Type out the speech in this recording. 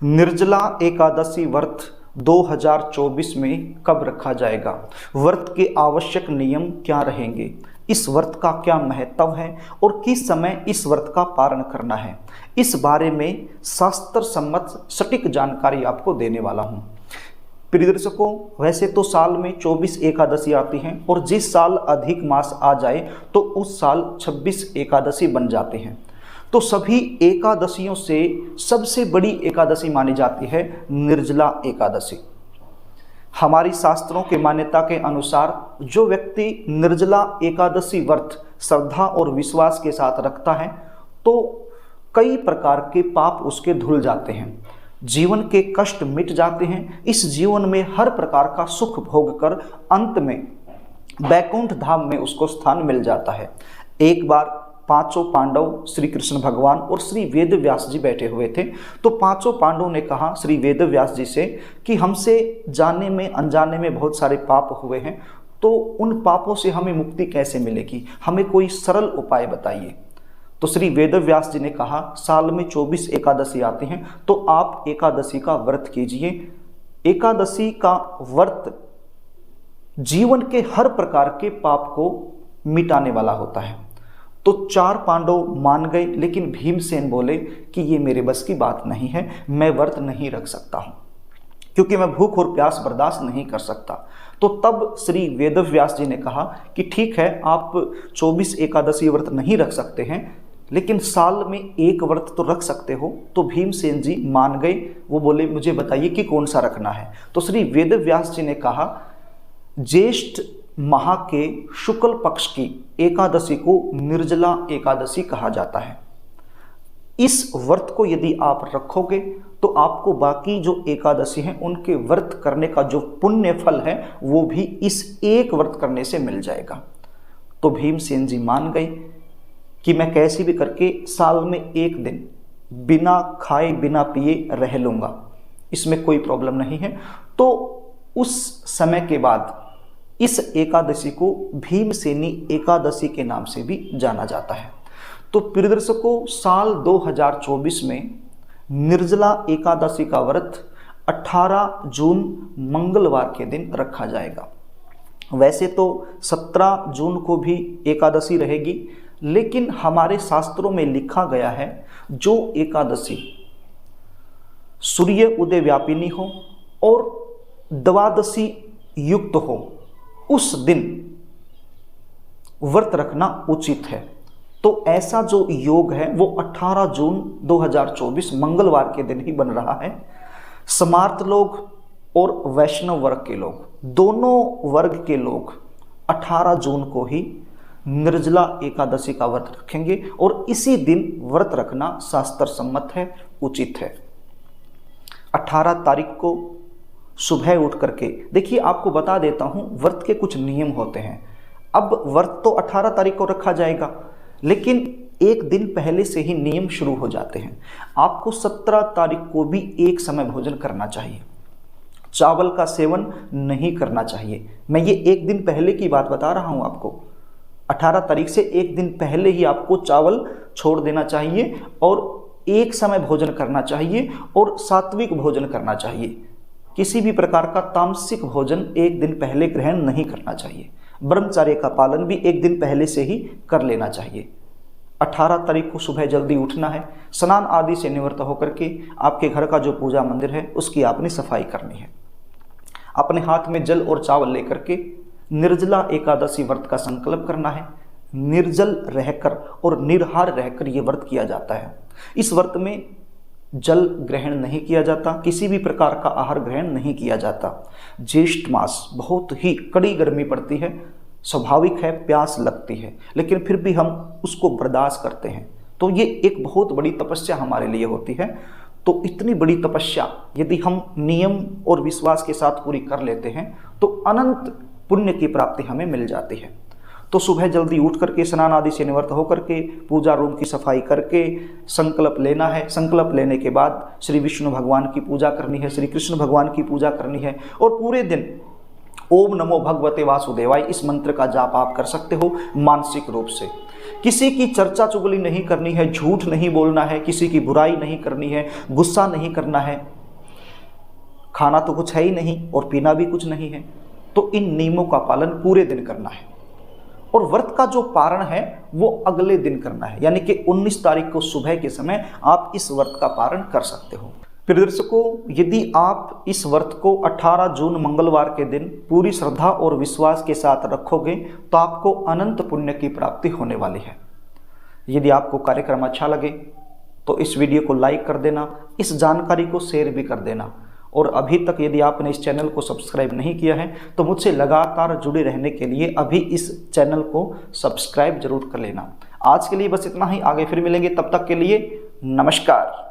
निर्जला एकादशी व्रत 2024 में कब रखा जाएगा? व्रत के आवश्यक नियम क्या रहेंगे? इस व्रत का क्या महत्व है और किस समय इस व्रत का पारण करना है? इस बारे में शास्त्र सम्मत सटीक जानकारी आपको देने वाला हूँ। प्रिय दर्शकों, वैसे तो साल में 24 एकादशी आती हैं और जिस साल अधिक मास आ जाए तो उस साल 26 एकादशी बन जाते हैं। तो सभी एकादशियों से सबसे बड़ी एकादशी मानी जाती है निर्जला एकादशी। हमारी शास्त्रों के मान्यता के अनुसार जो व्यक्ति निर्जला एकादशी व्रत श्रद्धा और विश्वास के साथ रखता है तो कई प्रकार के पाप उसके धुल जाते हैं, जीवन के कष्ट मिट जाते हैं, इस जीवन में हर प्रकार का सुख भोग कर अंत में वैकुंठ धाम में उसको स्थान मिल जाता है। एक बार पांचों पांडव श्री कृष्ण भगवान और श्री वेद व्यास जी बैठे हुए थे, तो पांचों पांडवों ने कहा श्री वेद व्यास जी से कि हमसे जाने में अनजाने में बहुत सारे पाप हुए हैं, तो उन पापों से हमें मुक्ति कैसे मिलेगी, हमें कोई सरल उपाय बताइए। तो श्री वेद व्यास जी ने कहा साल में 24 एकादशी आती हैं, तो आप एकादशी का व्रत कीजिए। एकादशी का व्रत जीवन के हर प्रकार के पाप को मिटाने वाला होता है। तो चार पांडव मान गए, लेकिन भीमसेन बोले कि ये मेरे बस की बात नहीं है, मैं व्रत नहीं रख सकता हूँ क्योंकि मैं भूख और प्यास बर्दाश्त नहीं कर सकता। तो तब श्री वेदव्यास जी ने कहा कि ठीक है, आप 24 एकादशी व्रत नहीं रख सकते हैं, लेकिन साल में एक व्रत तो रख सकते हो। तो भीमसेन जी मान गए, वो बोले मुझे बताइए कि कौन सा रखना है। तो श्री वेदव्यास जी ने कहा ज्येष्ठ माह के शुक्ल पक्ष की एकादशी को निर्जला एकादशी कहा जाता है। इस व्रत को यदि आप रखोगे तो आपको बाकी जो एकादशी हैं उनके व्रत करने का जो पुण्य फल है वो भी इस एक व्रत करने से मिल जाएगा। तो भीमसेन जी मान गए कि मैं कैसे भी करके साल में एक दिन बिना खाए बिना पिए रह लूँगा, इसमें कोई प्रॉब्लम नहीं है। तो उस समय के बाद इस एकादशी को भीमसेनी एकादशी के नाम से भी जाना जाता है। तो प्रिय दर्शकों, साल 2024 में निर्जला एकादशी का व्रत 18 जून मंगलवार के दिन रखा जाएगा। वैसे तो 17 जून को भी एकादशी रहेगी, लेकिन हमारे शास्त्रों में लिखा गया है जो एकादशी सूर्य उदय व्यापिनी हो और द्वादशी युक्त हो उस दिन व्रत रखना उचित है। तो ऐसा जो योग है वो 18 जून 2024 मंगलवार के दिन ही बन रहा है। स्मार्त लोग और वैष्णव वर्ग के लोग, दोनों वर्ग के लोग 18 जून को ही निर्जला एकादशी का व्रत रखेंगे और इसी दिन व्रत रखना शास्त्र सम्मत है, उचित है। 18 तारीख को सुबह उठ करके, देखिए आपको बता देता हूं व्रत के कुछ नियम होते हैं। अब व्रत तो 18 तारीख को रखा जाएगा, लेकिन एक दिन पहले से ही नियम शुरू हो जाते हैं। आपको 17 तारीख को भी एक समय भोजन करना चाहिए, चावल का सेवन नहीं करना चाहिए। मैं ये एक दिन पहले की बात बता रहा हूं आपको। 18 तारीख से एक दिन पहले ही आपको चावल छोड़ देना चाहिए और एक समय भोजन करना चाहिए और सात्विक भोजन करना चाहिए। किसी भी प्रकार का तामसिक भोजन एक दिन पहले ग्रहण नहीं करना चाहिए। ब्रह्मचर्य का पालन भी एक दिन पहले से ही कर लेना चाहिए। 18 तारीख को सुबह जल्दी उठना है, स्नान आदि से निवृत्त होकर के आपके घर का जो पूजा मंदिर है उसकी आपने सफाई करनी है। अपने हाथ में जल और चावल लेकर के निर्जला एकादशी व्रत का संकल्प करना है। निर्जल रहकर और निराहार रहकर ये व्रत किया जाता है। इस व्रत में जल ग्रहण नहीं किया जाता, किसी भी प्रकार का आहार ग्रहण नहीं किया जाता। ज्येष्ठ मास बहुत ही कड़ी गर्मी पड़ती है, स्वाभाविक है प्यास लगती है, लेकिन फिर भी हम उसको बर्दाश्त करते हैं। तो ये एक बहुत बड़ी तपस्या हमारे लिए होती है। तो इतनी बड़ी तपस्या यदि हम नियम और विश्वास के साथ पूरी कर लेते हैं तो अनंत पुण्य की प्राप्ति हमें मिल जाती है। तो सुबह जल्दी उठ करके स्नान आदि से निवृत्त होकर के पूजा रूम की सफाई करके संकल्प लेना है। संकल्प लेने के बाद श्री विष्णु भगवान की पूजा करनी है, श्री कृष्ण भगवान की पूजा करनी है और पूरे दिन ओम नमो भगवते वासुदेवाय इस मंत्र का जाप आप कर सकते हो मानसिक रूप से। किसी की चर्चा चुगली नहीं करनी है, झूठ नहीं बोलना है, किसी की बुराई नहीं करनी है, गुस्सा नहीं करना है, खाना तो कुछ है ही नहीं और पीना भी कुछ नहीं है। तो इन नियमों का पालन पूरे दिन करना है और व्रत का जो पारण है वो अगले दिन करना है, यानी कि 19 तारीख को सुबह के समय आप इस व्रत का पारण कर सकते हो। प्रिय दर्शकों, यदि आप इस व्रत को 18 जून मंगलवार के दिन पूरी श्रद्धा और विश्वास के साथ रखोगे तो आपको अनंत पुण्य की प्राप्ति होने वाली है। यदि आपको कार्यक्रम अच्छा लगे तो इस वीडियो को लाइक कर देना, इस जानकारी को शेयर भी कर देना और अभी तक यदि आपने इस चैनल को सब्सक्राइब नहीं किया है तो मुझसे लगातार जुड़े रहने के लिए अभी इस चैनल को सब्सक्राइब जरूर कर लेना। आज के लिए बस इतना ही, आगे फिर मिलेंगे, तब तक के लिए नमस्कार।